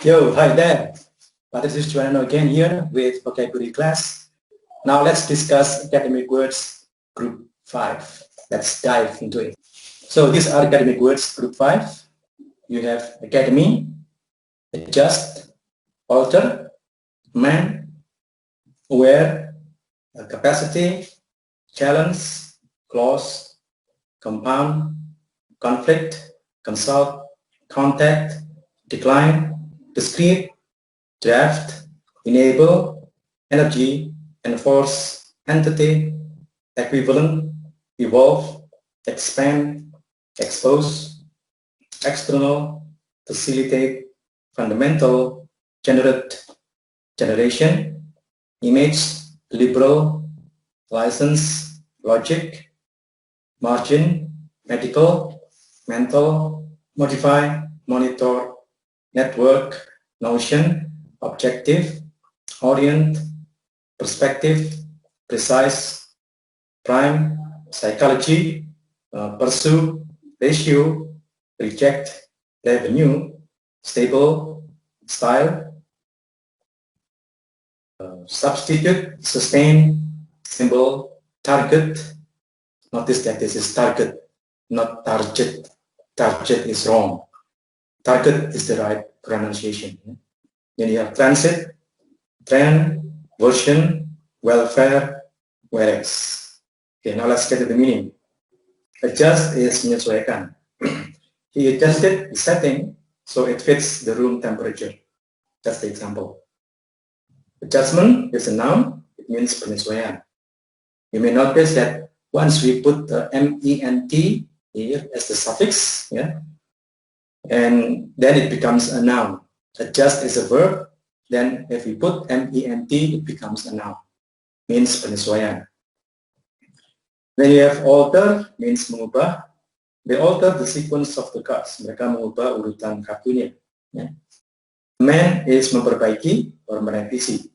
Yo, hi there. This is Juliano again here with vocabulary class. Now let's discuss academic words group 5. Let's dive into it. So these are academic words group 5. You have academy, adjust, alter, man, aware, capacity, challenge, clause, compound, conflict, consult, contact, decline, discrete, draft, enable, energy, enforce, entity, equivalent, evolve, expand, expose, external, facilitate, fundamental, generate, generation, image, liberal, license, logic, margin, medical, mental, modify, monitor, network, notion, objective, orient, perspective, precise, prime, psychology, pursue, ratio, reject, revenue, stable, style, substitute, sustain, symbol, target. Notice that this is target, not target. Target is wrong. Target is the right pronunciation. Then you have transit, trend, version, welfare, whereas. Okay, now let's get to the meaning. Adjust is menyesuaikan. He adjusted the setting so it fits the room temperature. That's the example. Adjustment is a noun. It means penyesuaian. You may notice that once we put the ment here as the suffix, yeah, and then it becomes a noun. Adjust is a verb. Then if we put ment, it becomes a noun. Means penyesuaian. When you have alter, means mengubah. They alter the sequence of the cards. Mereka mengubah urutan kartunya. Ya. Amend is memperbaiki atau merevisi.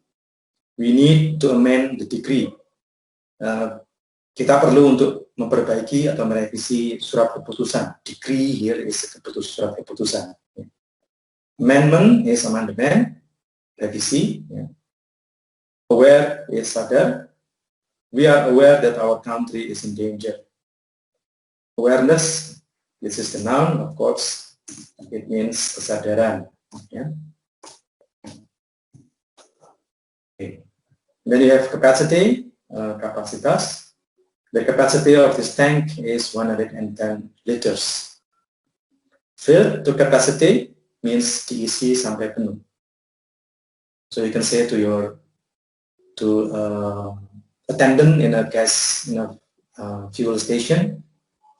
We need to amend the decree. Kita perlu untuk memperbaiki atau merevisi surat keputusan. Decree here is surat keputusan. Amendment is amendment, revisi. Aware is sadar. We are aware that our country is in danger. Awareness, this is the noun, of course. It means kesadaran. Yeah. Okay. Then you have capacity, kapasitas. The capacity of this tank is 110 liters. Fill to capacity means diisi sampai penuh. So you can say to your attendant in a fuel station,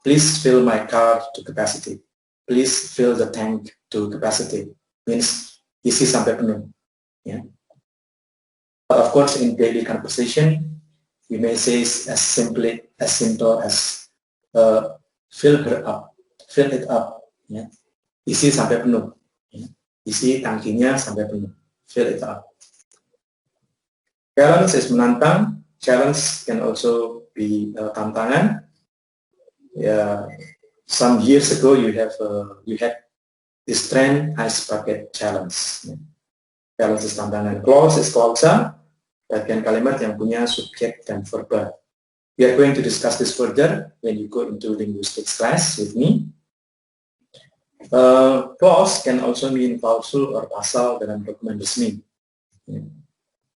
please fill my car to capacity. Please fill the tank to capacity. Means isi sampai penuh. Yeah. But of course, in daily conversation, we may say as simple as fill it up. Yeah. Isi sampai penuh. Yeah. Isi tangkinya sampai penuh. Fill it up. Challenge is menantang. Challenge can also be tantangan. Yeah, some years ago you had this trend ice bucket challenge. Yeah. Challenge is tantangan. Clause is klausa, bagian kalimat yang punya subjek dan verba. We are going to discuss this further when you go into linguistics class with me. Clause can also mean klausul or pasal dalam dokumen resmi. Yeah.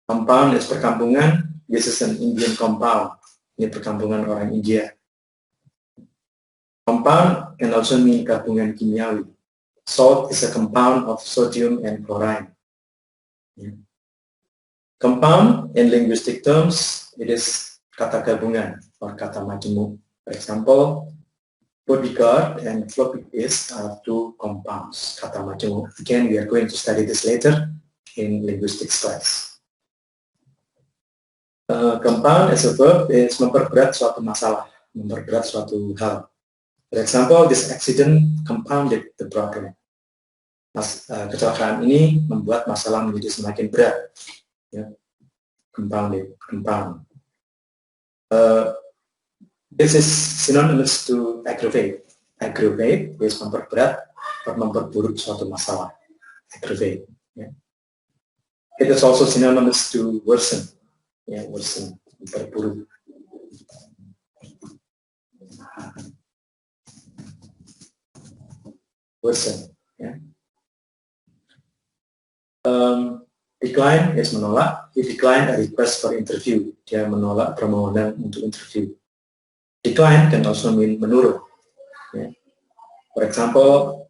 Compound is perkampungan. This is an Indian compound. Ini perkampungan orang India. Compound can also mean gabungan kimiawi. Salt is a compound of sodium and chlorine. Yeah. Compound in linguistic terms, it is kata gabungan or kata majemuk. For example, bodyguard and floppy disk are two compounds, kata majemuk. Again, we are going to study this later in linguistics class. Compound as a verb is memperberat suatu masalah, memperberat suatu hal. For example, this accident compounded the problem. Kecelakaan ini membuat masalah menjadi semakin berat. Yeah. Compounded, compound. This is synonymous to aggravate. Aggravate is memperberat atau memperburuk suatu masalah. Aggravate. Yeah. It is also synonymous to worsen. Yeah, worsen, memperburuk. Worsen. Yeah. Decline is menolak. He declined a request for interview. Dia menolak permohonan untuk interview. Decline can also mean menurun. Yeah. For example,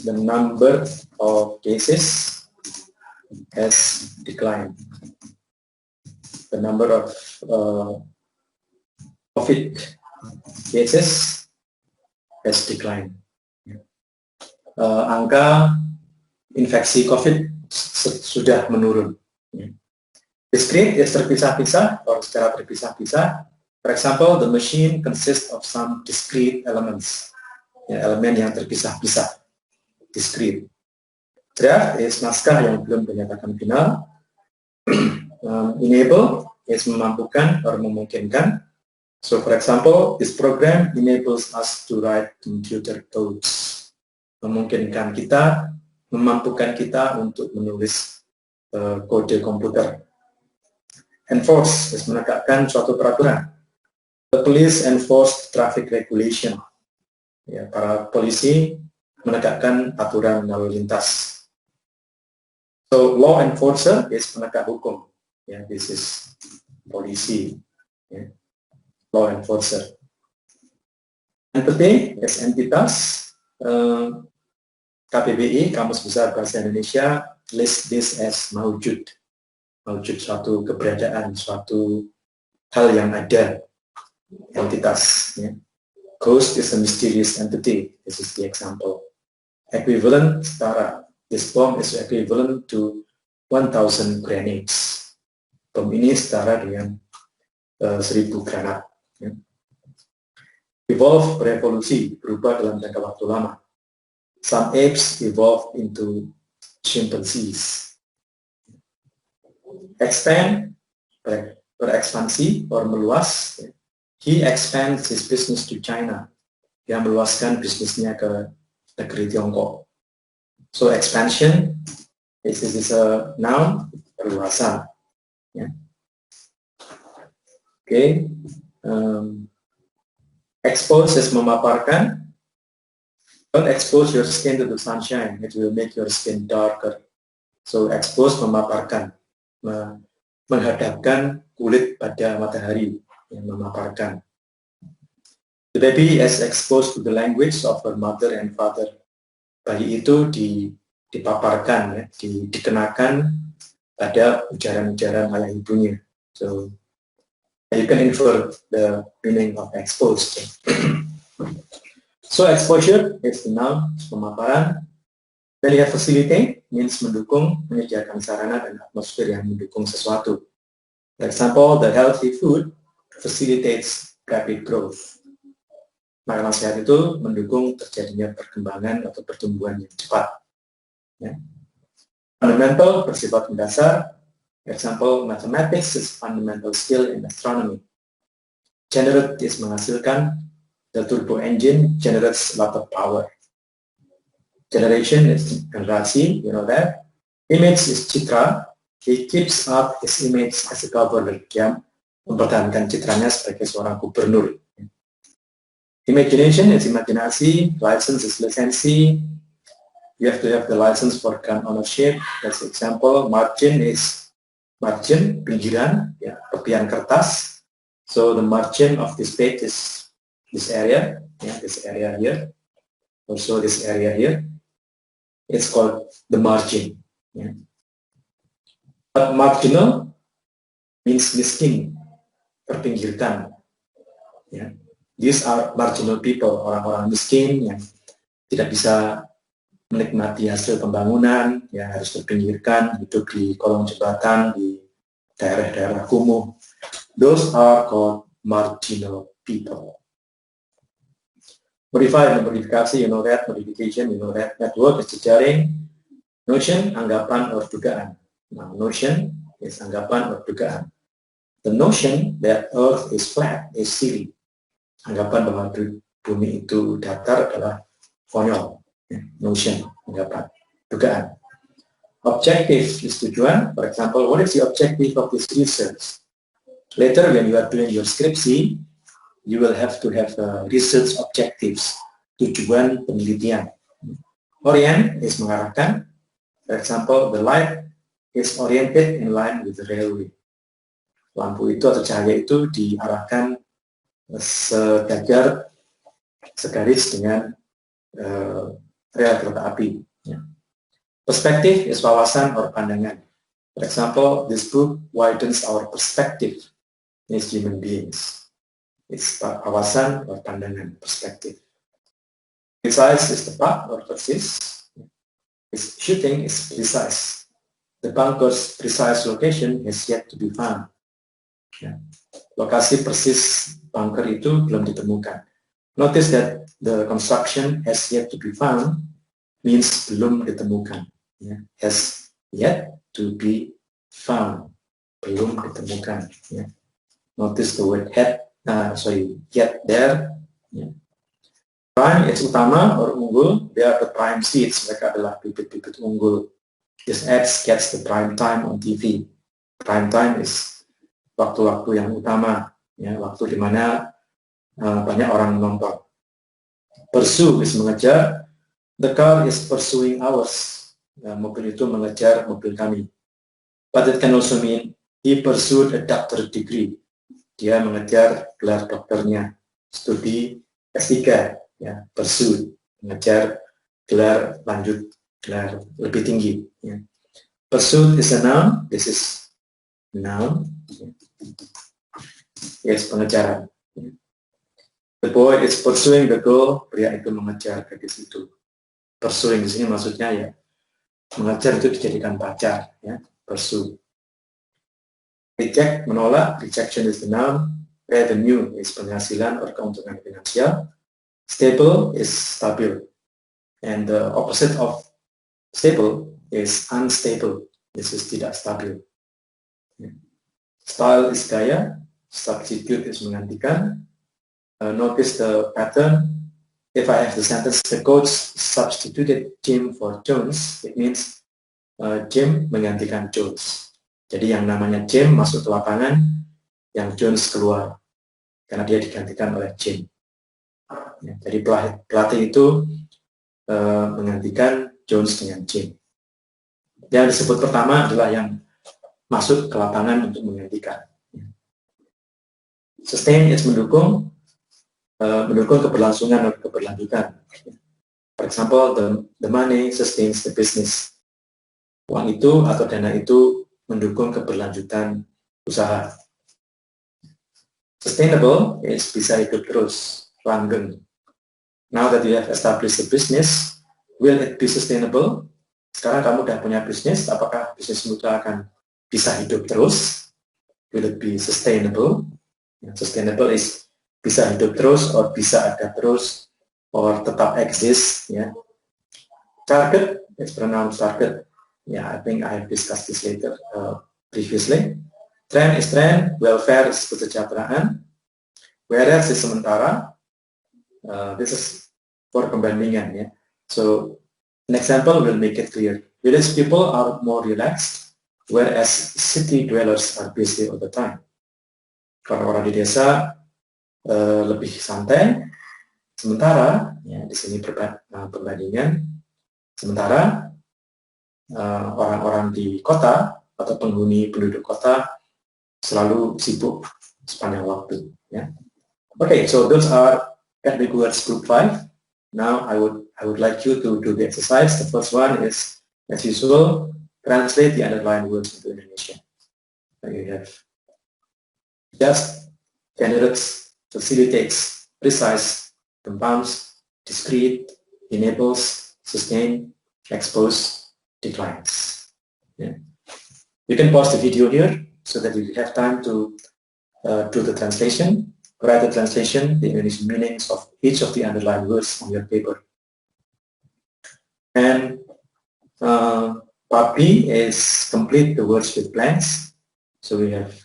the number of cases has declined. The number of COVID cases has declined. Angka infeksi COVID sudah menurun. Discrete is terpisah-pisah atau secara terpisah-pisah. For example, the machine consists of some discrete elements. Ya, elemen yang terpisah-pisah. Discrete. Draft is naskah yang belum dinyatakan final. Enable is memampukan atau memungkinkan. So, for example, this program enables us to write computer codes. Memungkinkan kita, memampukan kita untuk menulis kode komputer. Enforce is menegakkan suatu peraturan. The police enforce traffic regulation. Ya, para polisi menegakkan aturan lalu lintas. So, law enforcer is penegak hukum. Yeah, this is polisi. Yeah. Law enforcer. Entity is entitas. KBBI, Kamus Besar Bahasa Indonesia, list this as maujud. Maujud suatu keberadaan, suatu hal yang ada, entitas. Yeah. Ghost is a mysterious entity. This is the example. Equivalent, setara. This bomb is equivalent to 1,000 grenades. Bom ini setara dengan 1.000 granat. Yeah. Evolve, berevolusi, berubah dalam jangka waktu lama. Some apes evolve into chimpanzees. Expand, berekspansi atau meluas. He expands his business to China. Dia meluaskan bisnisnya ke negeri Tiongkok. So expansion, this is a noun, perluasan. Yeah. Okay. Expose is memaparkan. Don't expose your skin to the sunshine. It will make your skin darker. So expose, memaparkan. Menghadapkan kulit pada matahari, yang memaparkan. The baby is exposed to the language of her mother and father. Bayi itu dipaparkan, ya, dikenakan pada ujaran-ujaran ayah ibunya. So you can infer the meaning of exposed. So exposure is the noun, pemaparan. Then you have facilitate, means mendukung, menyediakan sarana dan atmosfer yang mendukung sesuatu. For example, the healthy food facilitates rapid growth. Makanan sehat itu mendukung terjadinya perkembangan atau pertumbuhan yang cepat. Ya. Fundamental, bersifat mendasar. For example, mathematics is fundamental skill in astronomy. Generate is menghasilkan. The turbo engine generates a lot of power. Generation is generasi, you know that. Image is citra. He keeps up his image as a governor. Dia mempertahankan citranya sebagai seorang gubernur. Imagination is imajinasi. License is lisensi. You have to have the license for gun ownership. That's example. Margin is margin, pinggiran, ya, tepian kertas. So the margin of this page is this area, yeah, this area here. Also this area here. It's called the margin. Yeah. But marginal means miskin, terpinggirkan. Yeah. These are marginal people, orang-orang miskin yang tidak bisa menikmati hasil pembangunan, yang harus terpinggirkan, hidup di kolong jembatan, di daerah-daerah kumuh. Those are called marginal people. Modify dan modifikasi, you know that. Modification, you know that. Network is jejaring. Notion, anggapan atau dugaan. Now, notion is anggapan atau dugaan. The notion that Earth is flat is silly. Anggapan bahwa bumi itu datar adalah konyol. Notion, anggapan. dugaan. Objective is tujuan. For example, what is the objective of this research? Later, when you are doing your skripsi, you will have to have research objectives, tujuan penelitian. Orient is mengarahkan. For example, the light is oriented in line with the railway. Lampu itu atau cahaya itu diarahkan segaris dengan rel kereta api. Perspective is wawasan or pandangan. For example, this book widens our perspective as human beings. It's wawasan or pandangan, perspective. Precise is tepat or persis. Its shooting is precise. The bunker's precise location has yet to be found. Lokasi persis bunker itu belum ditemukan. Notice that the construction has yet to be found means belum ditemukan. Has yet to be found, belum ditemukan. Notice the word yet there. Prime is utama or unggul. They are the prime seeds. Mereka adalah bibit-bibit unggul. This ad gets the prime time on TV. Prime time is waktu-waktu yang utama, waktu di mana banyak orang menonton. Pursue is mengejar. The car is pursuing ours. Mobil itu mengejar mobil kami. But it can also mean he pursued a doctorate degree. Dia mengejar gelar dokternya. Studi S3. Pursue, mengejar gelar lanjut, gelar lebih tinggi. Pursuit is a noun. This is noun. Yes, pengejaran. The boy is pursuing the girl. Pria itu mengejar gadis itu. Pursuing di sini maksudnya mengejar itu dijadikan pacar. Pursue. Reject, menolak. Rejection is the noun. Revenue is penghasilan atau keuntungan finansial. Stable is stabil, and the opposite of stable is unstable. This is tidak stabil. Style is gaya. Substitute is menggantikan. Notice the pattern. If I have the sentence, the coach substituted Jim for Jones, it means Jim menggantikan Jones. Jadi yang namanya Jim masuk ke lapangan, yang Jones keluar, karena dia digantikan oleh Jim. Jadi pelatih itu menggantikan Jones dengan Jim. Yang disebut pertama adalah yang masuk ke lapangan untuk menggantikan. Sustain is mendukung keberlangsungan atau keberlanjutan. For example, the money sustains the business. Uang itu atau dana itu mendukung keberlanjutan usaha. Sustainable is bisa hidup terus. Langgeng. Now that you have established the business, will it be sustainable? Sekarang kamu sudah punya bisnis, apakah bisnismu itu akan bisa hidup terus? Will it be sustainable? Sustainable is bisa hidup terus, or bisa ada terus, or tetap exist. Target is pronounced target. I think I have discussed this later previously. Trend is trend. Welfare is kesejahteraan. Whereas is sementara. This is for perbandingan. So an example will make it clear. Village people are more relaxed, whereas city dwellers are busy all the time. Orang-orang di desa lebih santai, sementara di sini perbandingan. Sementara orang-orang di kota atau penduduk kota selalu sibuk sepanjang waktu. Okay, so those are academic words group 5. Now I would like you to do the exercise. The first one is, as usual, translate the underlined words into Indonesian. So you have just, generates, facilitates, precise, compounds, discrete, enables, sustain, expose, declines. You can pause the video here so that you have time to do the translation. Write the translation, the Indonesian meanings of each of the underlined words on your paper. And part B is complete the words with blanks. So we have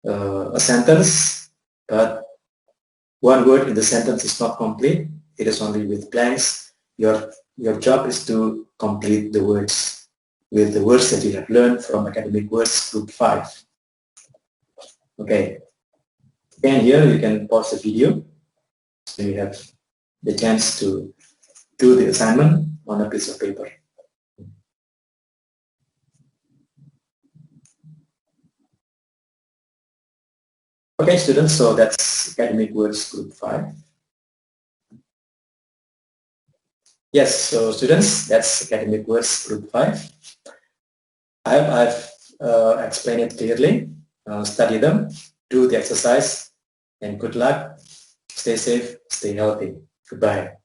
a sentence, but one word in the sentence is not complete. It is only with blanks. Your your job is to complete the words with the words that you have learned from Academic Words Group 5. Okay. And here you can pause the video so you have the chance to do the assignment on a piece of paper. Okay, students, so that's Academic Words Group 5. Yes, so students, that's Academic Words Group 5. I hope I've explained it clearly. Study them, do the exercise, and good luck. Stay safe, stay healthy. Goodbye.